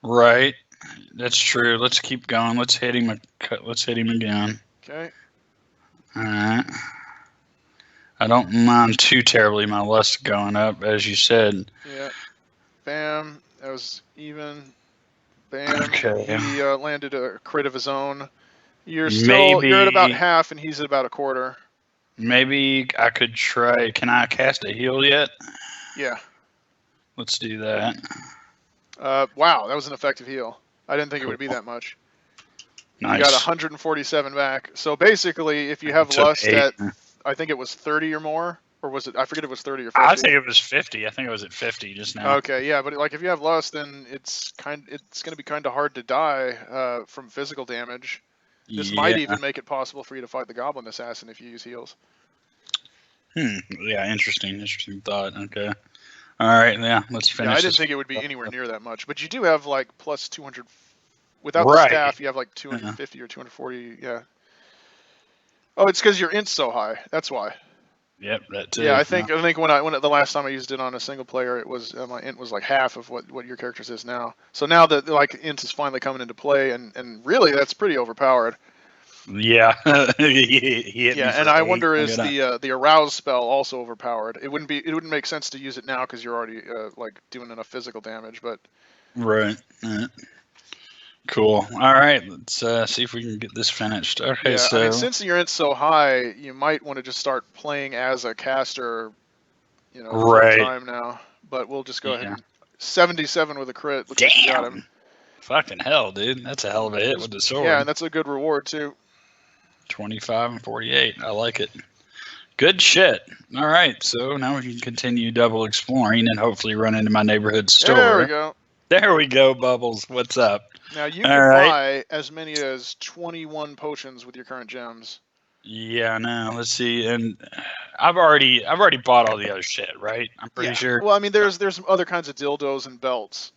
Right. That's true. Let's keep going. Let's hit him. Let's hit him again. Okay. All right. I don't mind too terribly my lust going up, as you said. Yeah. Bam. That was even. Bam. Okay. He landed a crit of his own. You're at about Maybe, half, and he's at about a quarter. maybe I could try. Can I cast a heal yet? Yeah. Let's do that. Wow, that was an effective heal. I didn't think it Cool. would be that much. You got Nice. 147 back. So basically, if you I have took lust 8. at, I think it was 30 or more, or was it? I forget if it was 30 or I 50. think it was 50. I think it was at 50 just now. Okay, yeah, but like if you have lust, then it's going to be kind of hard to die from physical damage. This might Yeah. even make it possible for you to fight the Goblin Assassin if you use heals. Yeah, interesting thought. Okay. All right, yeah, let's finish Yeah, I didn't this. think it would be anywhere near that much, but you do have like plus 200. Without the Right. staff, you have like 250 or 240. Yeah. Oh, it's because your int's so high. That's why. Yep, that too. Yeah, I think when the last time I used it on a single player, it was my int was like half of what your character's is now. So now that like int is finally coming into play, and really that's pretty overpowered. Yeah, he hit me Yeah, for and I 8. wonder I'm is gonna- the arouse spell also overpowered? It wouldn't make sense to use it now because you're already like doing enough physical damage. But Right. Cool. All right, let's see if we can get this finished. Okay, yeah, so I mean since your int's so high, you might want to just start playing as a caster, full right. time now. But we'll just go ahead Yeah. and 77 with a crit. Looks like you got him. Damn. Fucking hell, dude. That's a hell of a hit with the sword. Yeah, and that's a good reward too. 25 and 48. I like it. Good shit. All right, so now we can continue double exploring and hopefully run into my neighborhood store. There we go. There we go, Bubbles. What's up? Now you All can right. buy as many as 21 potions with your current gems. Yeah, no. Let's see, and I've already bought all the other shit, right? I'm pretty sure. Well, I mean, there's some other kinds of dildos and belts.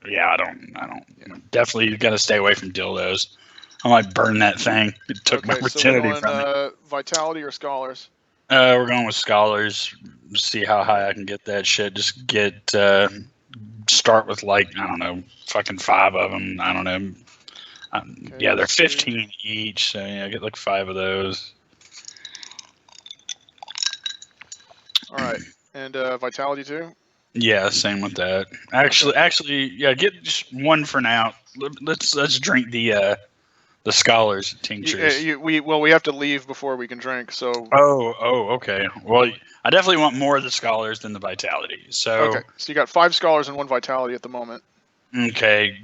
Yeah, I don't. Definitely got to stay away from dildos. I might burn that thing. It took my virginity so from me. Vitality or Scholars? We're going with Scholars. See how high I can get that shit. Just get start with like I don't know, fucking 5 of them. I don't know. Yeah, they're 15 each. So yeah, get like 5 of those. All right, and Vitality too. Yeah, same with that. Actually, yeah, get just 1 for now. Let's drink the Scholars tinctures. We have to leave before we can drink. So. Oh, okay. Well, I definitely want more of the Scholars than the Vitality. So Okay, so you got 5 Scholars and 1 Vitality at the moment. Okay,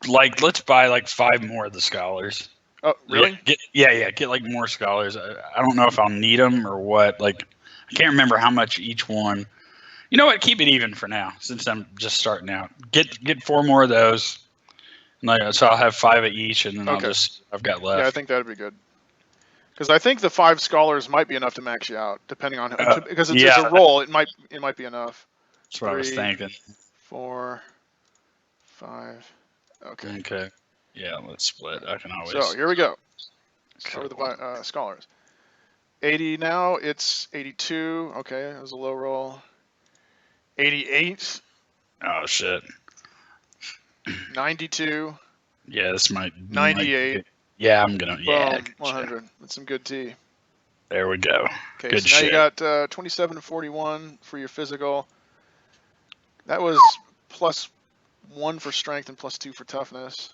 like let's buy like 5 more of the Scholars. Oh, really? Get like more Scholars. I don't know if I'll need them or what. Like, I can't remember how much each one. You know what? Keep it even for now, since I'm just starting out. Get 4 more of those. So I'll have 5 of each, and then I've got left. Yeah, I think that'd be good. Because I think the 5 Scholars might be enough to max you out, depending on because it's a roll. It might be enough. That's what I was thinking. 4, 5. Okay. Okay. Yeah, let's split. I can always. So here we go. Start with the Scholars. 80 now. It's 82. Okay, that was a low roll. 88. Oh shit. 92. Yeah, this might. 98. Yeah, I'm gonna. Yeah. Boom, 100. That's some good tea. There we go. Okay, good so shit. now you got 27 and 41 for your physical. That was +1 for strength and +2 for toughness.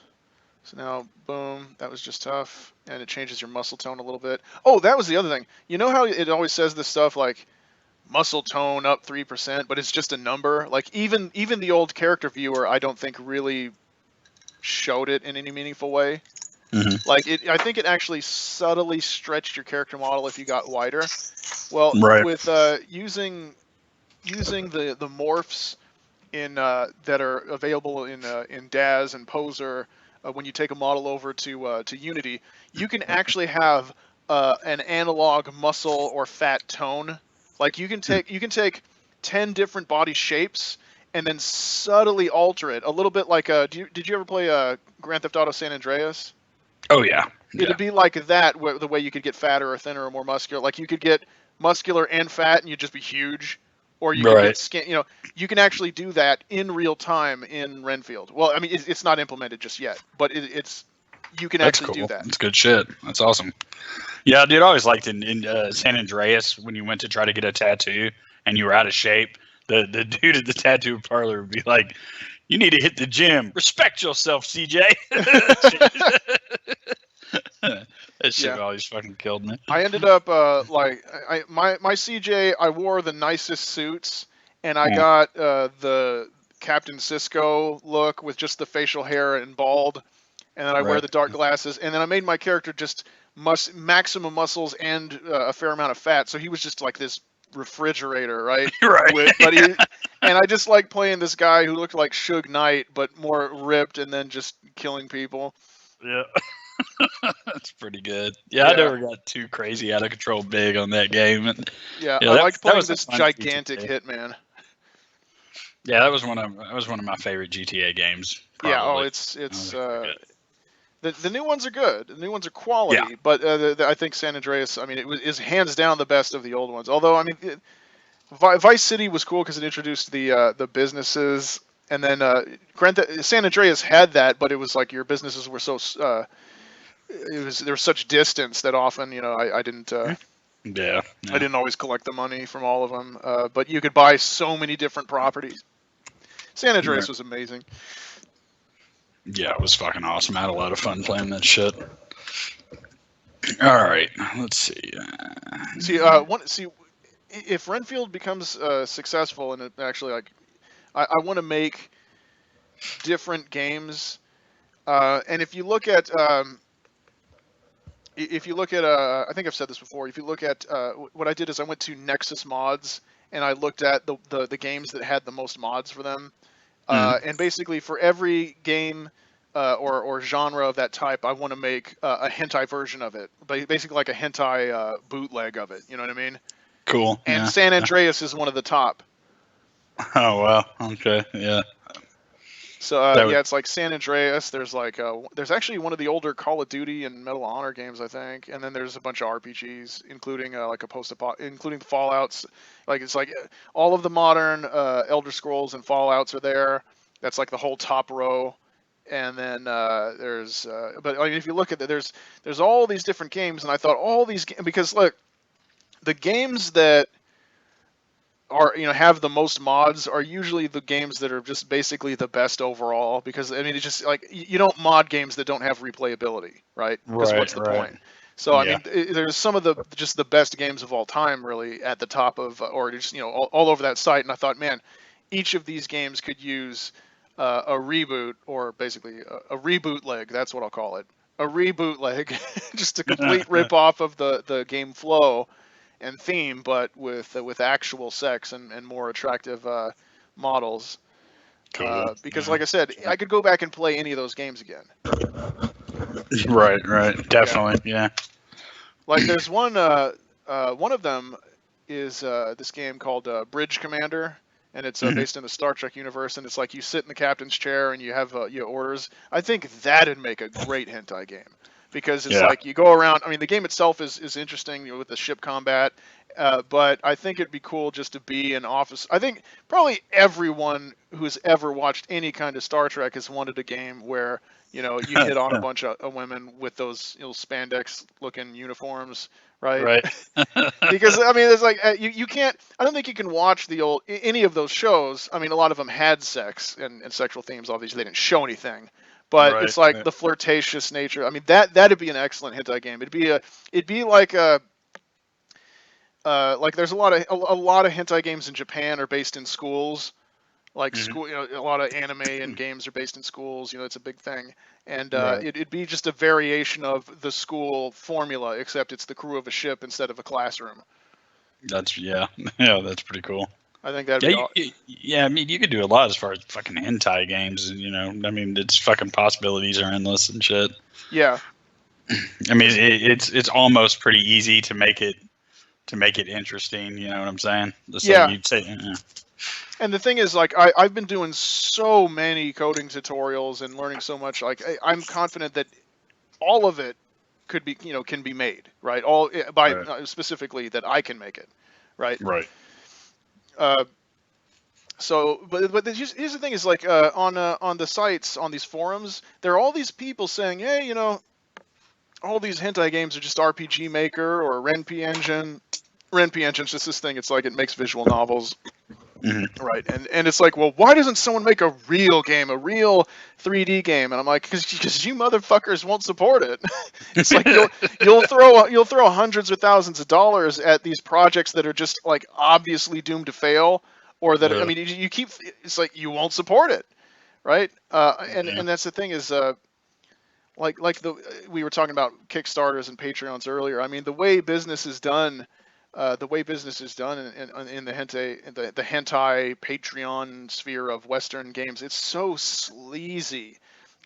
So now, boom, that was just tough, and it changes your muscle tone a little bit. Oh, that was the other thing. You know how it always says this stuff like muscle tone up 3%, but it's just a number? Like even the old character viewer, I don't think really showed it in any meaningful way. Mm-hmm. Like I think it actually subtly stretched your character model if you got wider. Well, with using the morphs in that are available in DAZ and Poser, when you take a model over to Unity, you can actually have an analog muscle or fat tone. Like you can take 10 different body shapes and then subtly alter it a little bit. Like did you ever play Grand Theft Auto San Andreas? Oh yeah. It'd be like that, the way you could get fatter or thinner or more muscular. Like you could get muscular and fat, and you'd just be huge. or you could Right. get scan. You know, you can actually do that in real time in Renfield. Well, I mean, it's not implemented just yet, but it's you can That's actually do cool. that. That's good shit. That's awesome. Yeah, dude, I always liked in San Andreas when you went to try to get a tattoo and you were out of shape. The dude at the tattoo parlor would be like, "You need to hit the gym. Respect yourself, CJ." That shit Yeah. always fucking killed me. I ended up like my CJ. I wore the nicest suits, and I got the Captain Cisco look with just the facial hair and bald, and then I wear Right. the dark glasses, and then I made my character just maximum muscles and a fair amount of fat, so he was just like this refrigerator, right? Right. And I just like playing this guy who looked like Suge Knight, but more ripped, and then just killing people. Yeah. That's pretty good. Yeah, I never got too crazy out of control big on that game. And, Yeah, yeah, I liked playing was this fun gigantic GTA. hitman. Yeah, that was one of my favorite GTA games. Probably. Yeah, oh, it's the new ones are good. The new ones are quality, but I think San Andreas. I mean, is hands down the best of the old ones. Although, I mean, Vice City was cool because it introduced the businesses, and then San Andreas had that, but it was like your businesses were so there was such distance that often I didn't. Yeah. I didn't always collect the money from all of them, but you could buy so many different properties. San Andreas was amazing. Yeah, it was fucking awesome. I had a lot of fun playing that shit. All right, let's see. See, if Renfield becomes successful, and it actually, like, I want to make different games, and if you look at I think I've said this before. If you look at what I did is I went to Nexus Mods and I looked at the games that had the most mods for them, and basically for every game or genre of that type, I want to make a hentai version of it, basically like a hentai bootleg of it. You know what I mean? Cool. And Yeah. San Andreas is one of the top. Oh wow. Okay. Yeah. So it's like San Andreas. There's like there's actually one of the older Call of Duty and Medal of Honor games, I think, and then there's a bunch of RPGs, including like including the Fallouts. Like it's like all of the modern Elder Scrolls and Fallouts are there. That's like the whole top row. And then there's but I mean, if you look at it, there's all these different games, and I thought all these because look, the games that are have the most mods are usually the games that are just basically the best overall, because I mean it's just like you don't mod games that don't have replayability, right? Because what's the point? So I mean there's some of the best games of all time really at the top of or just all over that site, and I thought, man, each of these games could use a reboot, or basically a reboot leg. That's what I'll call it, a reboot leg, just a complete rip off of the game flow and theme, but with actual sex and more attractive models. Cool. Because like I said, I could go back and play any of those games again. Right. Definitely. Yeah. Like there's one of them is this game called Bridge Commander, and it's based in the Star Trek universe, and it's like you sit in the captain's chair and you have your orders. I think that'd make a great hentai game. Because it's like you go around. I mean, the game itself is interesting with the ship combat, but I think it'd be cool just to be an office. I think probably everyone who's ever watched any kind of Star Trek has wanted a game where you hit on a bunch of women with those spandex-looking uniforms, right? Right. Because I mean, it's like you can't. I don't think you can watch any of those shows. I mean, a lot of them had sex and sexual themes. Obviously, they didn't show anything. But it's like the flirtatious nature. I mean, that'd be an excellent hentai game. It'd be like there's a lot of hentai games in Japan are based in schools. Like school, a lot of anime and games are based in schools. It's a big thing, and it'd be just a variation of the school formula, except it's the crew of a ship instead of a classroom. That's that's pretty cool. I think that'd be I mean, you could do a lot as far as fucking hentai games, I mean, it's fucking possibilities are endless and shit. Yeah. I mean, it's almost pretty easy to make it interesting. You know what I'm saying? You'd say, And the thing is, like, I've been doing so many coding tutorials and learning so much. Like, I'm confident that all of it could be, can be made, right? Specifically that I can make it, right? Right. But here's the thing: is like on the sites, on these forums, there are all these people saying, hey, you know, all these hentai games are just RPG Maker or Ren'Py Engine. Ren'Py Engine's just this thing. It's like it makes visual novels. Mm-hmm. Right, and it's like, well, why doesn't someone make a real game, a real 3D game? And I'm like, because you motherfuckers won't support it. It's like you'll throw hundreds or thousands of dollars at these projects that are just like obviously doomed to fail, or that I mean, you keep, it's like you won't support it, right? And that's the thing is, we were talking about Kickstarters and Patreons earlier. I mean, the way business is done. In the hentai Patreon sphere of Western games, it's so sleazy,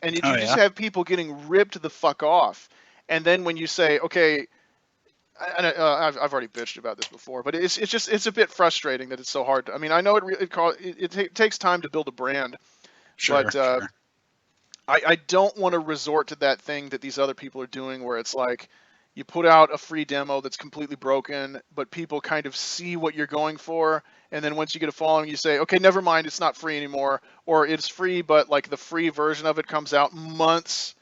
and you just have people getting ripped the fuck off. And then when you say, okay, I've already bitched about this before, but it's a bit frustrating that it's so hard. I mean, I know it takes time to build a brand, but I don't want to resort to that thing that these other people are doing, where it's like, you put out a free demo that's completely broken, but people kind of see what you're going for, and then once you get a following, you say, okay, never mind, it's not free anymore, or it's free, but like the free version of it comes out months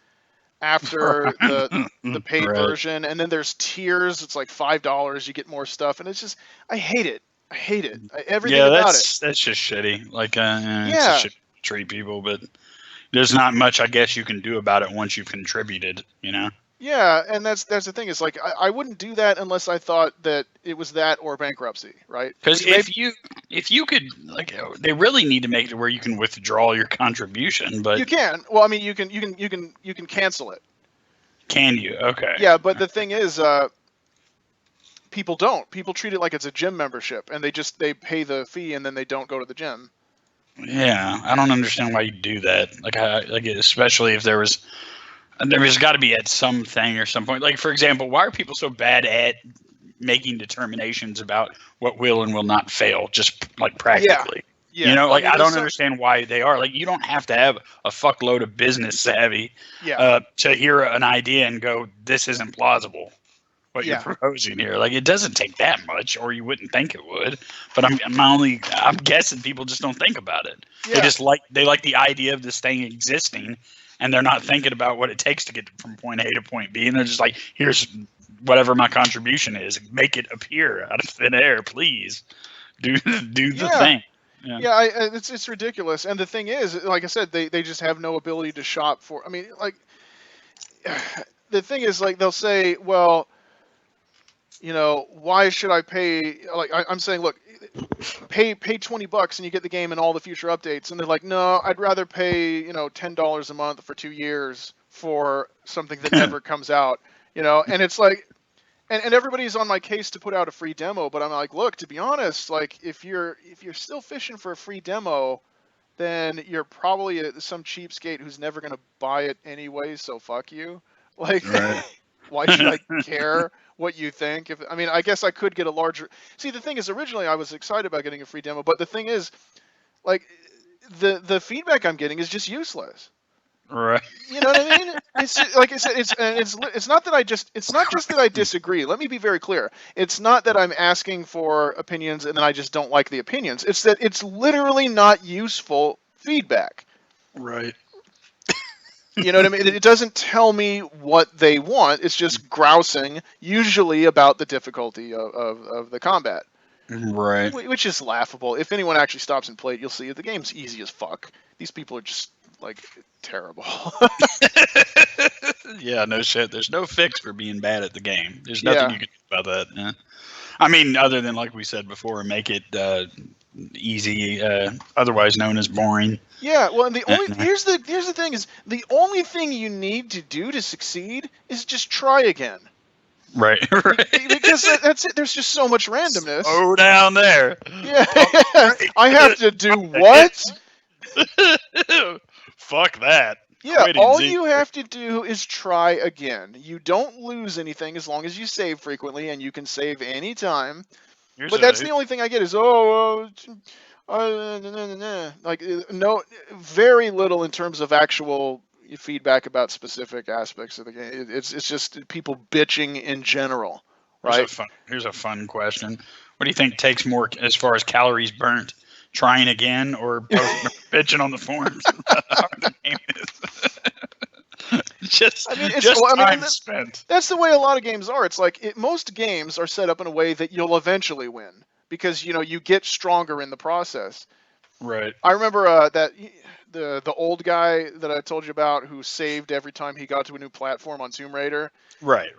after the paid version, and then there's tiers. It's like $5, you get more stuff, and it's just, I hate it. Everything about it. That's just shitty. Like, it's a shit treat people, but there's not much I guess you can do about it once you've contributed, you know? Yeah, and that's the thing. Is like I wouldn't do that unless I thought that it was that or bankruptcy, right? Because if you could, like, they really need to make it where you can withdraw your contribution, but you can. Well, I mean, you can cancel it. Can you? Okay. Yeah, but the thing is, people don't. People treat it like it's a gym membership, and they pay the fee and then they don't go to the gym. Yeah, I don't understand why you do that. Like especially if there's got to be at something or some point. Like, for example, why are people so bad at making determinations about what will and will not fail, just like practically? Yeah. You know, like, I don't understand why they are. Like, you don't have to have a fuckload of business savvy to hear an idea and go, this isn't plausible, what you're proposing here. Like, it doesn't take that much, or you wouldn't think it would. But I'm guessing people just don't think about it. Yeah. They like the idea of this thing existing, and they're not thinking about what it takes to get from point A to point B. And they're just like, here's whatever my contribution is. Make it appear out of thin air, please. Do the thing. Yeah, it's ridiculous. And the thing is, like I said, they just have no ability to shop for. I mean, like, the thing is, like, they'll say, well, you know, why should I pay? Like, I'm saying, look, pay $20 and you get the game and all the future updates. And they're like, no, I'd rather pay, you know, $10 a month for 2 years for something that never comes out, you know. And it's like, and everybody's on my case to put out a free demo, but I'm like, look, to be honest, like, if you're still fishing for a free demo, then you're probably some cheapskate who's never going to buy it anyway, so fuck you. Like, why should I care what you think? I mean, I guess I could get a larger... See, the thing is, originally I was excited about getting a free demo, but the thing is, like, the feedback I'm getting is just useless. Right. You know what I mean? It's like I said, it's not just that I disagree. Let me be very clear. It's not that I'm asking for opinions and then I just don't like the opinions. It's that it's literally not useful feedback. Right. You know what I mean? It doesn't tell me what they want. It's just grousing, usually about the difficulty of the combat. Right. Which is laughable. If anyone actually stops and plays it, you'll see the game's easy as fuck. These people are just, like, terrible. Yeah, no shit. There's no fix for being bad at the game. There's nothing you can do about that. Yeah. I mean, other than, like we said before, make it easy, otherwise known as boring. Yeah, well, and here's the thing is, the only thing you need to do to succeed is just try again. Right. Because that's it. There's just so much randomness. Oh, down there. Yeah. I have to do what? Fuck that. Yeah, all you have to do is try again. You don't lose anything as long as you save frequently, and you can save any time. But that's the only thing I get is, like, no, very little in terms of actual feedback about specific aspects of the game. It's just people bitching in general, right? Here's a fun question. What do you think takes more as far as calories burnt? Trying again or bitching on the forums? How the game is. just time spent. That's the way a lot of games are. It's like most games are set up in a way that you'll eventually win because you get stronger in the process. Right. I remember that the old guy that I told you about who saved every time he got to a new platform on Tomb Raider. Right.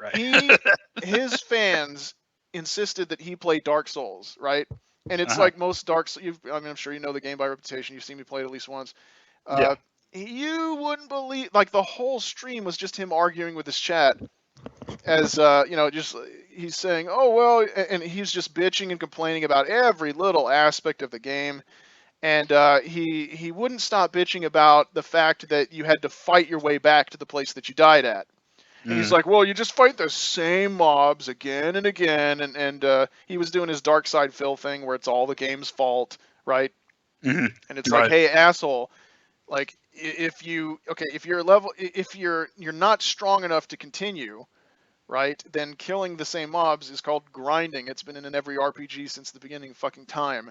His fans insisted that he play Dark Souls, right? And it's like most Dark Souls. I'm sure you know the game by reputation. You've seen me play it at least once. Yeah. You wouldn't believe, like, the whole stream was just him arguing with his chat as just he's saying, oh well, and he's just bitching and complaining about every little aspect of the game. And he wouldn't stop bitching about the fact that you had to fight your way back to the place that you died at. And he's like, well, you just fight the same mobs again and again. And he was doing his Dark Side Phil thing where it's all the game's fault, right? Mm-hmm. And it's like, hey, asshole, like if you're not strong enough to continue, right? Then killing the same mobs is called grinding. It's been in every RPG since the beginning of fucking time.